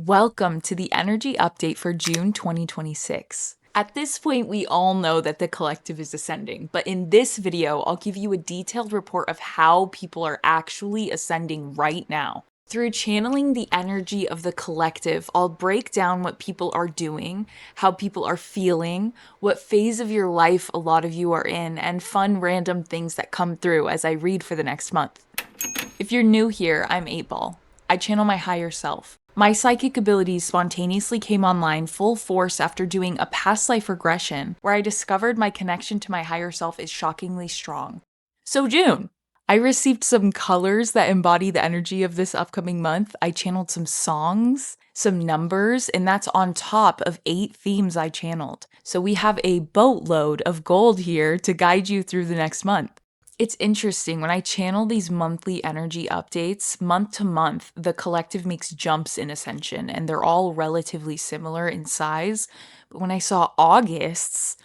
Welcome to the energy update for June 2026. At this point, we all know that the collective is ascending, but in this video, I'll give you a detailed report of how people are actually ascending right now. Through channeling the energy of the collective, I'll break down what people are doing, how people are feeling, what phase of your life a lot of you are in, and fun random things that come through as I read for the next month. If you're new here, I'm 8-Ball. I channel my higher self. My psychic abilities spontaneously came online full force after doing a past life regression, where I discovered my connection to my higher self is shockingly strong. So June, I received some colors that embody the energy of this upcoming month. I channeled some songs, some numbers, and that's on top of 8 themes I channeled. So we have a boatload of gold here to guide you through the next month. It's interesting, when I channel these monthly energy updates, month to month, the collective makes jumps in ascension, and they're all relatively similar in size. But when I saw August's,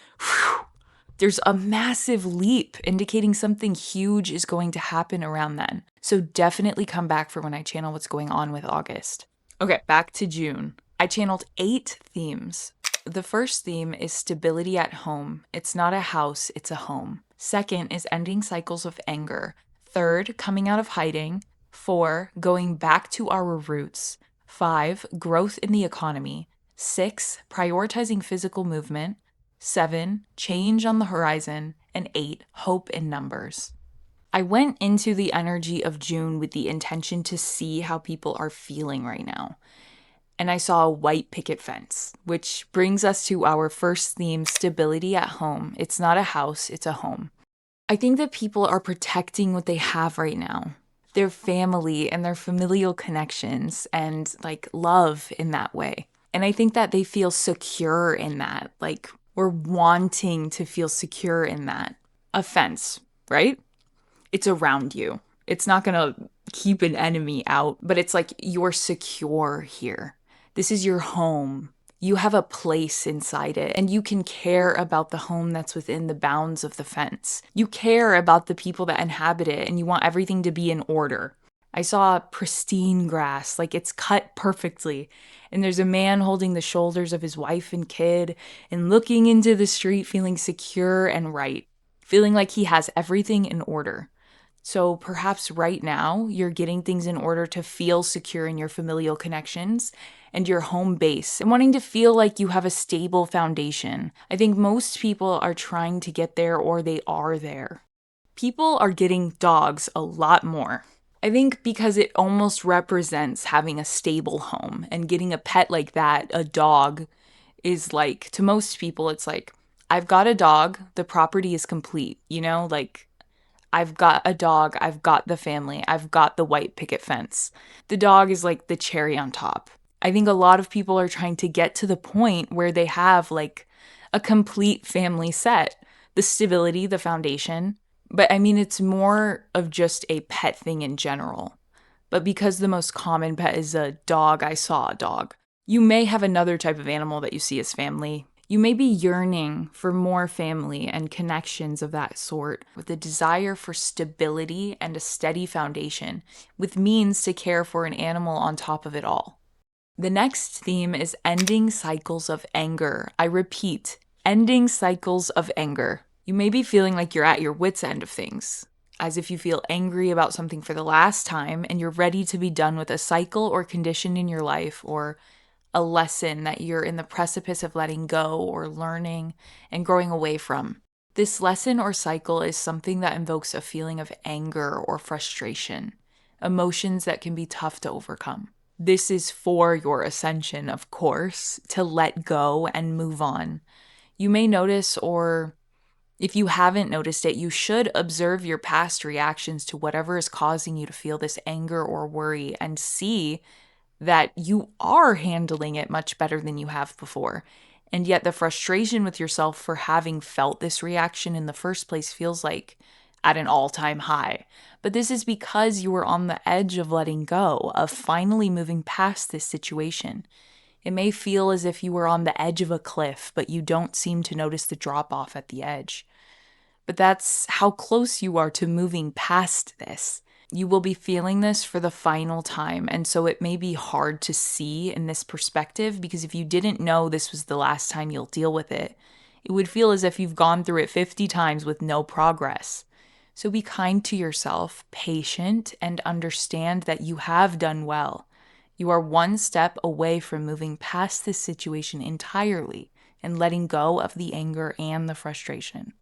there's a massive leap indicating something huge is going to happen around then. So definitely come back for when I channel what's going on with August. Okay, back to June. I channeled 8 themes. The first theme is stability at home. It's not a house, it's a home. Second is ending cycles of anger. Third, coming out of hiding. 4, going back to our roots. 5, growth in the economy. 6, prioritizing physical movement. 7, change on the horizon. And 8, hope in numbers. I went into the energy of June with the intention to see how people are feeling right now. And I saw a white picket fence, which brings us to our first theme, stability at home. It's not a house, it's a home. I think that people are protecting what they have right now, their family and their familial connections and love in that way. And I think that they feel secure in that, we're wanting to feel secure in that. A fence, right? It's around you. It's not gonna keep an enemy out, but it's like you're secure here. This is your home. You have a place inside it, and you can care about the home that's within the bounds of the fence. You care about the people that inhabit it, and you want everything to be in order. I saw pristine grass, it's cut perfectly, and there's a man holding the shoulders of his wife and kid and looking into the street feeling secure and right, feeling like he has everything in order. So perhaps right now you're getting things in order to feel secure in your familial connections and your home base and wanting to feel like you have a stable foundation. I think most people are trying to get there, or they are there. People are getting dogs a lot more. I think because it almost represents having a stable home, and getting a pet like that, a dog, is to most people, it's I've got a dog, the property is complete, I've got a dog, I've got the family, I've got the white picket fence. The dog is the cherry on top. I think a lot of people are trying to get to the point where they have a complete family set, the stability, the foundation. But I mean, it's more of just a pet thing in general. But because the most common pet is a dog, I saw a dog. You may have another type of animal that you see as family. You may be yearning for more family and connections of that sort, with a desire for stability and a steady foundation, with means to care for an animal on top of it all. The next theme is ending cycles of anger. I repeat, ending cycles of anger. You may be feeling like you're at your wit's end of things, as if you feel angry about something for the last time and you're ready to be done with a cycle or condition in your life, or a lesson that you're in the precipice of letting go or learning and growing away from. This lesson or cycle is something that invokes a feeling of anger or frustration, emotions that can be tough to overcome. This is for your ascension, of course, to let go and move on. You may notice, or if you haven't noticed it, you should observe your past reactions to whatever is causing you to feel this anger or worry, and see that you are handling it much better than you have before. And yet the frustration with yourself for having felt this reaction in the first place feels at an all-time high. But this is because you were on the edge of letting go, of finally moving past this situation. It may feel as if you were on the edge of a cliff, but you don't seem to notice the drop-off at the edge. But that's how close you are to moving past this. You will be feeling this for the final time, and so it may be hard to see in this perspective because if you didn't know this was the last time you'll deal with it, it would feel as if you've gone through it 50 times with no progress. So be kind to yourself, patient, and understand that you have done well. You are one step away from moving past this situation entirely and letting go of the anger and the frustration.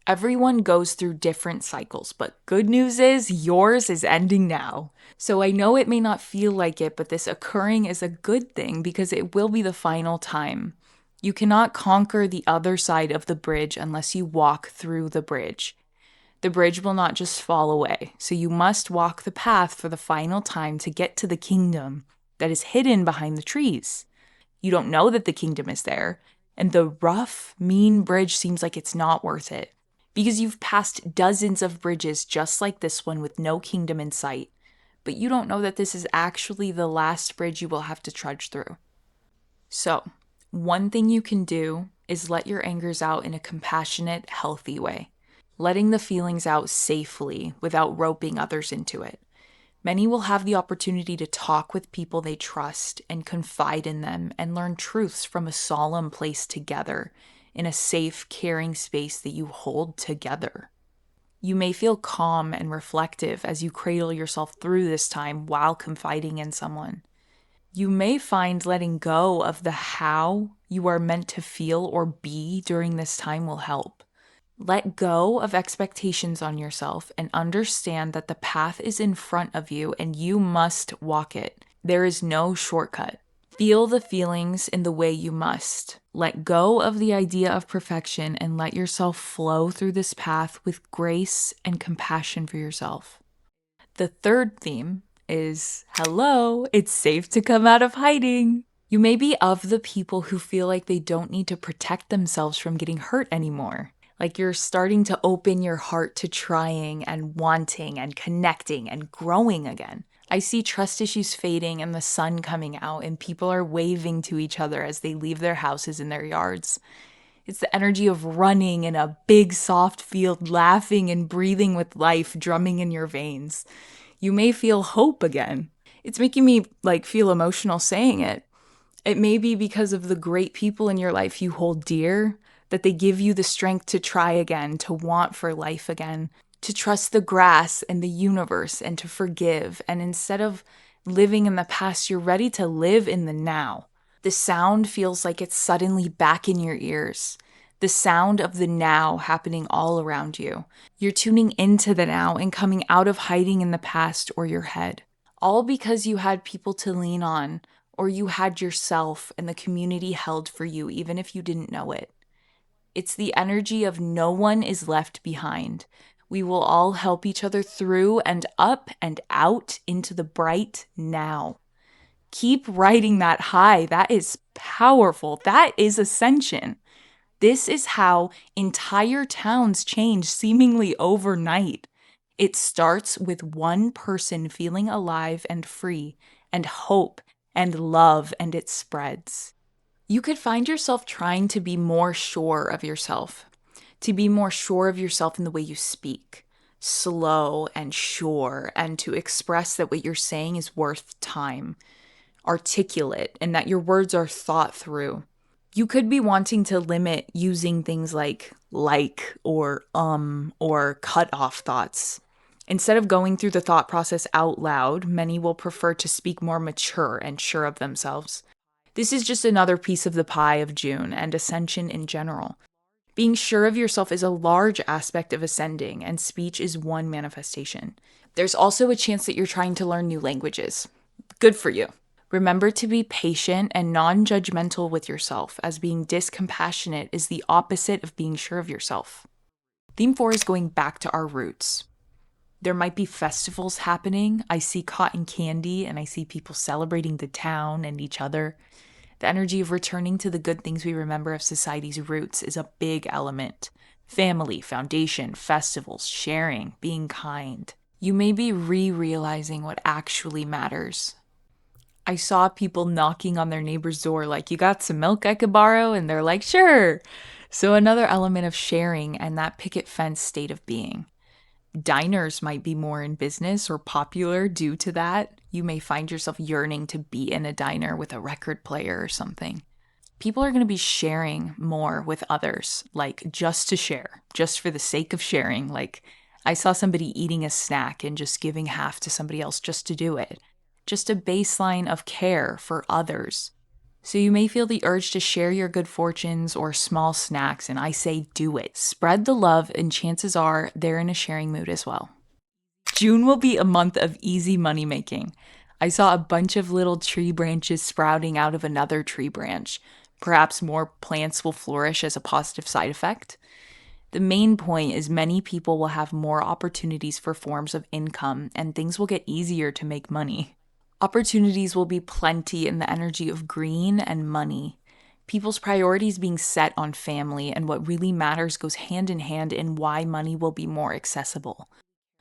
Everyone goes through different cycles, but good news is yours is ending now. So I know it may not feel like it, but this occurring is a good thing because it will be the final time. You cannot conquer the other side of the bridge unless you walk through the bridge. The bridge will not just fall away, so you must walk the path for the final time to get to the kingdom that is hidden behind the trees. You don't know that the kingdom is there, and the rough, mean bridge seems like it's not worth it. Because you've passed dozens of bridges just like this one with no kingdom in sight, but you don't know that this is actually the last bridge you will have to trudge through. So, one thing you can do is let your angers out in a compassionate, healthy way, letting the feelings out safely without roping others into it. Many will have the opportunity to talk with people they trust and confide in them and learn truths from a solemn place together in a safe, caring space that you hold together. You may feel calm and reflective as you cradle yourself through this time while confiding in someone. You may find letting go of the how you are meant to feel or be during this time will help. Let go of expectations on yourself and understand that the path is in front of you and you must walk it. There is no shortcut. Feel the feelings in the way you must. Let go of the idea of perfection and let yourself flow through this path with grace and compassion for yourself. The third theme is, hello, it's safe to come out of hiding. You may be of the people who feel like they don't need to protect themselves from getting hurt anymore. Like you're starting to open your heart to trying and wanting and connecting and growing again. I see trust issues fading and the sun coming out, and people are waving to each other as they leave their houses and their yards. It's the energy of running in a big, soft field, laughing and breathing with life drumming in your veins. You may feel hope again. It's making me feel emotional saying it. It may be because of the great people in your life you hold dear, that they give you the strength to try again, to want for life again, to trust the grass and the universe and to forgive. And instead of living in the past, you're ready to live in the now. The sound feels like it's suddenly back in your ears. The sound of the now happening all around you. You're tuning into the now and coming out of hiding in the past or your head. All because you had people to lean on, or you had yourself and the community held for you even if you didn't know it. It's the energy of no one is left behind. We will all help each other through and up and out into the bright now. Keep riding that high. That is powerful. That is ascension. This is how entire towns change seemingly overnight. It starts with one person feeling alive and free and hope and love, and it spreads. You could find yourself trying to be more sure of yourself, to be more sure of yourself in the way you speak, slow and sure, and to express that what you're saying is worth time, articulate, and that your words are thought through. You could be wanting to limit using things like or cut off thoughts. Instead of going through the thought process out loud, many will prefer to speak more mature and sure of themselves. This is just another piece of the pie of June and ascension in general. Being sure of yourself is a large aspect of ascending, and speech is one manifestation. There's also a chance that you're trying to learn new languages. Good for you. Remember to be patient and non-judgmental with yourself, as being discompassionate is the opposite of being sure of yourself. Theme 4 is going back to our roots. There might be festivals happening. I see cotton candy and I see people celebrating the town and each other. The energy of returning to the good things we remember of society's roots is a big element. Family, foundation, festivals, sharing, being kind. You may be realizing what actually matters. I saw people knocking on their neighbor's door like, you got some milk I could borrow? And they're like, sure. So another element of sharing and that picket fence state of being. Diners might be more in business or popular due to that. You may find yourself yearning to be in a diner with a record player or something. People are going to be sharing more with others, like just to share, just for the sake of sharing. Like I saw somebody eating a snack and just giving half to somebody else just to do it. Just a baseline of care for others. So you may feel the urge to share your good fortunes or small snacks, and I say do it. Spread the love, and chances are they're in a sharing mood as well. June will be a month of easy money making. I saw a bunch of little tree branches sprouting out of another tree branch. Perhaps more plants will flourish as a positive side effect. The main point is many people will have more opportunities for forms of income, and things will get easier to make money. Opportunities will be plenty in the energy of green and money. People's priorities being set on family and what really matters goes hand in hand in why money will be more accessible.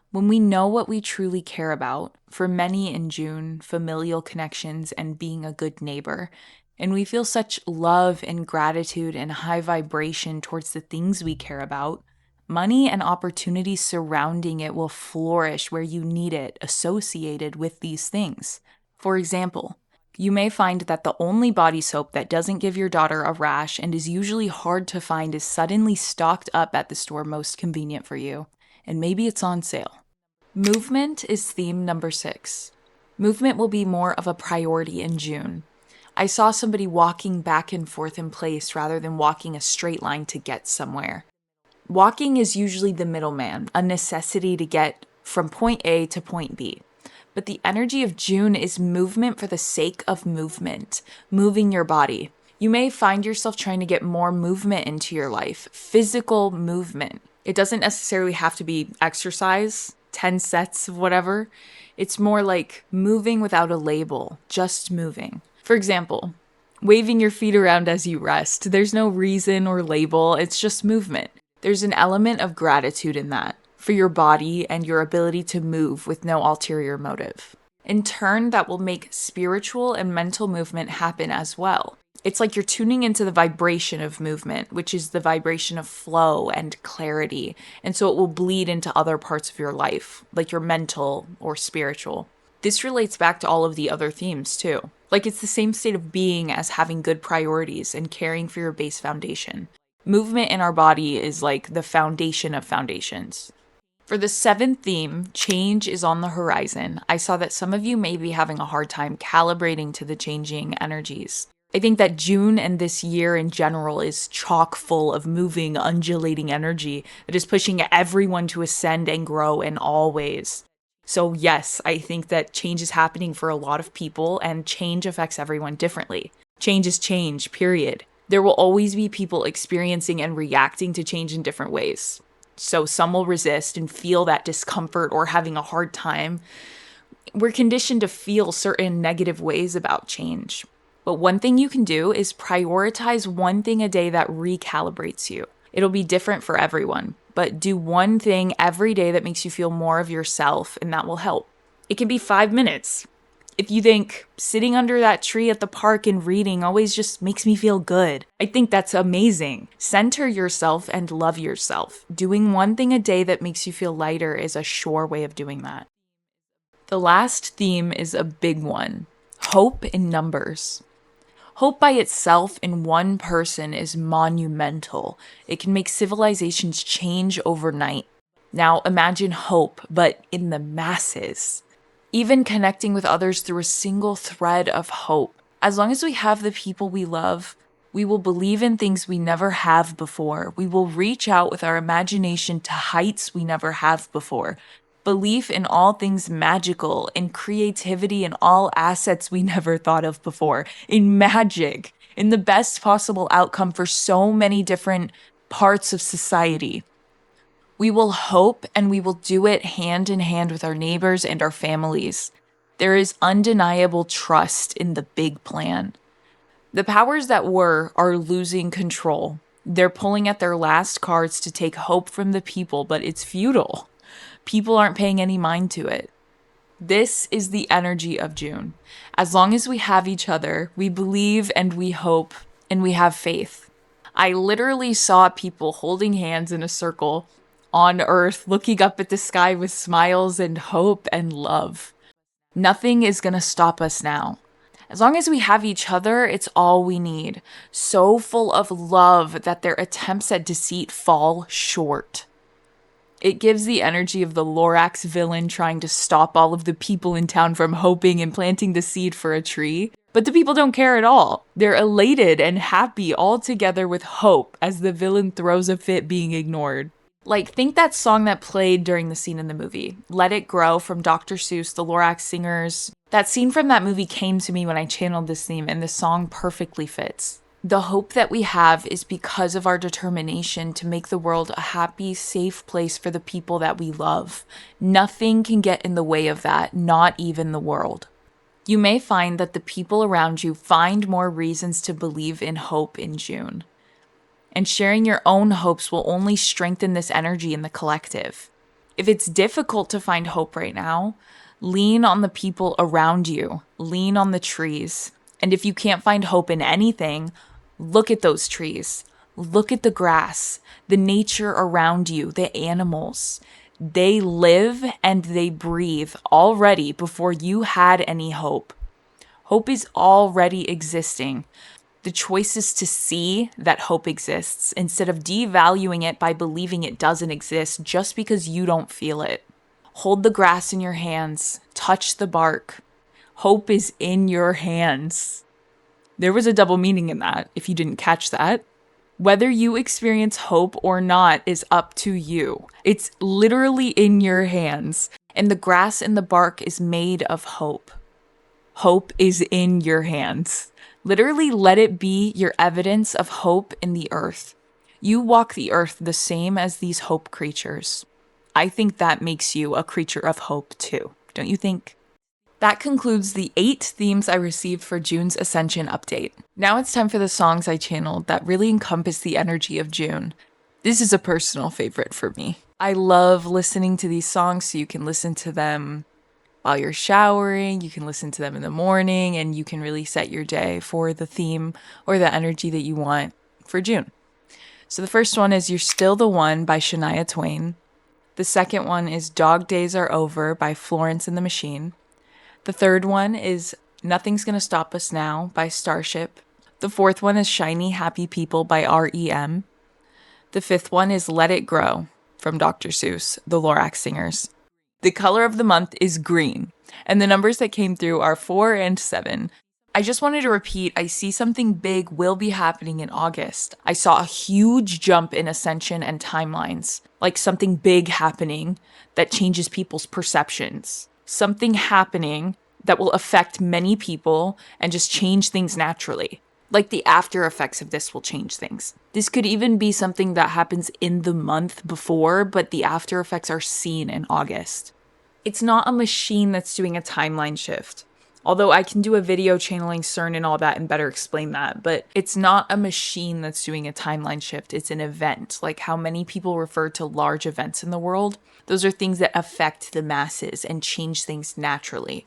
When we know what we truly care about, for many in June, familial connections and being a good neighbor, and we feel such love and gratitude and high vibration towards the things we care about, money and opportunities surrounding it will flourish where you need it associated with these things. For example, you may find that the only body soap that doesn't give your daughter a rash and is usually hard to find is suddenly stocked up at the store most convenient for you, and maybe it's on sale. Movement is theme number 6. Movement will be more of a priority in June. I saw somebody walking back and forth in place rather than walking a straight line to get somewhere. Walking is usually the middleman, a necessity to get from point A to point B. But the energy of June is movement for the sake of movement, moving your body. You may find yourself trying to get more movement into your life, physical movement. It doesn't necessarily have to be exercise, 10 sets of whatever. It's more like moving without a label, just moving. For example, waving your feet around as you rest. There's no reason or label, it's just movement. There's an element of gratitude in that, for your body and your ability to move with no ulterior motive. In turn, that will make spiritual and mental movement happen as well. It's like you're tuning into the vibration of movement, which is the vibration of flow and clarity, and so it will bleed into other parts of your life, like your mental or spiritual. This relates back to all of the other themes too. Like it's the same state of being as having good priorities and caring for your base foundation. Movement in our body is like the foundation of foundations. For the 7th theme, change is on the horizon. I saw that some of you may be having a hard time calibrating to the changing energies. I think that June and this year in general is chock full of moving, undulating energy that is pushing everyone to ascend and grow in all ways. So yes, I think that change is happening for a lot of people, and change affects everyone differently. Change is change, period. There will always be people experiencing and reacting to change in different ways. So some will resist and feel that discomfort or having a hard time. We're conditioned to feel certain negative ways about change. But one thing you can do is prioritize one thing a day that recalibrates you. It'll be different for everyone, but do one thing every day that makes you feel more of yourself, and that will help. It can be 5 minutes. If you think sitting under that tree at the park and reading always just makes me feel good, I think that's amazing. Center yourself and love yourself. Doing one thing a day that makes you feel lighter is a sure way of doing that. The last theme is a big one. Hope in numbers. Hope by itself in one person is monumental. It can make civilizations change overnight. Now imagine hope, but in the masses. Even connecting with others through a single thread of hope. As long as we have the people we love, we will believe in things we never have before. We will reach out with our imagination to heights we never have before. Belief in all things magical, in creativity, in all assets we never thought of before, in magic, in the best possible outcome for so many different parts of society. We will hope, and we will do it hand in hand with our neighbors and our families. There is undeniable trust in the big plan. The powers that were are losing control. They're pulling at their last cards to take hope from the people, but it's futile. People aren't paying any mind to it. This is the energy of June. As long as we have each other, we believe and we hope and we have faith. I literally saw people holding hands in a circle, on earth, looking up at the sky with smiles and hope and love. Nothing is gonna stop us now. As long as we have each other, it's all we need. So full of love that their attempts at deceit fall short. It gives the energy of the Lorax villain trying to stop all of the people in town from hoping and planting the seed for a tree. But the people don't care at all. They're elated and happy all together with hope as the villain throws a fit being ignored. Like, think that song that played during the scene in the movie, Let It Grow from Dr. Seuss, the Lorax Singers. That scene from that movie came to me when I channeled this theme, and the song perfectly fits. The hope that we have is because of our determination to make the world a happy, safe place for the people that we love. Nothing can get in the way of that, not even the world. You may find that the people around you find more reasons to believe in hope in June. And sharing your own hopes will only strengthen this energy in the collective. If it's difficult to find hope right now, lean on the people around you. Lean on the trees. And if you can't find hope in anything, look at those trees. Look at the grass, the nature around you, the animals. They live and they breathe already before you had any hope. Hope is already existing. The choice is to see that hope exists instead of devaluing it by believing it doesn't exist just because you don't feel it. Hold the grass in your hands. Touch the bark. Hope is in your hands. There was a double meaning in that, if you didn't catch that. Whether you experience hope or not is up to you. It's literally in your hands, and the grass and the bark is made of hope. Hope is in your hands. Literally let it be your evidence of hope in the earth. You walk the earth the same as these hope creatures. I think that makes you a creature of hope too, don't you think? That concludes the 8 themes I received for June's Ascension update. Now it's time for the songs I channeled that really encompass the energy of June. This is a personal favorite for me. I love listening to these songs so you can listen to them while you're showering, you can listen to them in the morning, and you can really set your day for the theme or the energy that you want for June. So the first one is You're Still the One by Shania Twain. The second one is Dog Days Are Over by Florence and the Machine. The third one is Nothing's Gonna Stop Us Now by Starship. The fourth one is Shiny Happy People by R.E.M. The fifth one is Let It Grow from Dr. Seuss, the Lorax Singers. The color of the month is green, and the numbers that came through are 4 and 7. I just wanted to repeat, I see something big will be happening in August. I saw a huge jump in ascension and timelines, like something big happening that changes people's perceptions. Something happening that will affect many people and just change things naturally. Like the after effects of this will change things. This could even be something that happens in the month before, but the after effects are seen in August. It's not a machine that's doing a timeline shift. Although I can do a video channeling CERN and all that and better explain that, but it's not a machine that's doing a timeline shift. It's an event, like how many people refer to large events in the world. Those are things that affect the masses and change things naturally.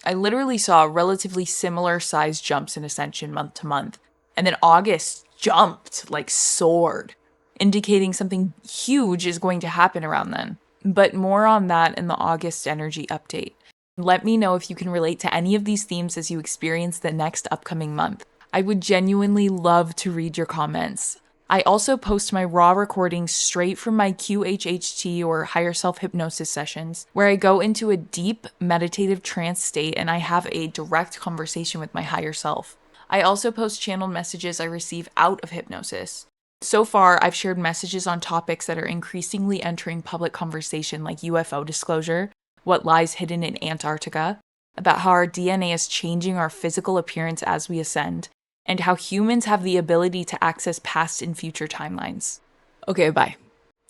I literally saw relatively similar size jumps in ascension month to month. And then August jumped, like soared, indicating something huge is going to happen around then. But more on that in the August energy update. Let me know if you can relate to any of these themes as you experience the next upcoming month. I would genuinely love to read your comments. I also post my raw recordings straight from my QHHT or higher self hypnosis sessions, where I go into a deep meditative trance state and I have a direct conversation with my higher self. I also post channeled messages I receive out of hypnosis. So far, I've shared messages on topics that are increasingly entering public conversation, like UFO disclosure, what lies hidden in Antarctica, about how our DNA is changing our physical appearance as we ascend, and how humans have the ability to access past and future timelines. Okay, bye.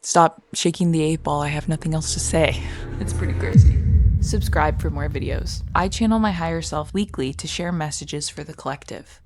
Stop shaking the 8-ball. I have nothing else to say. It's pretty crazy. Subscribe for more videos. I channel my higher self weekly to share messages for the collective.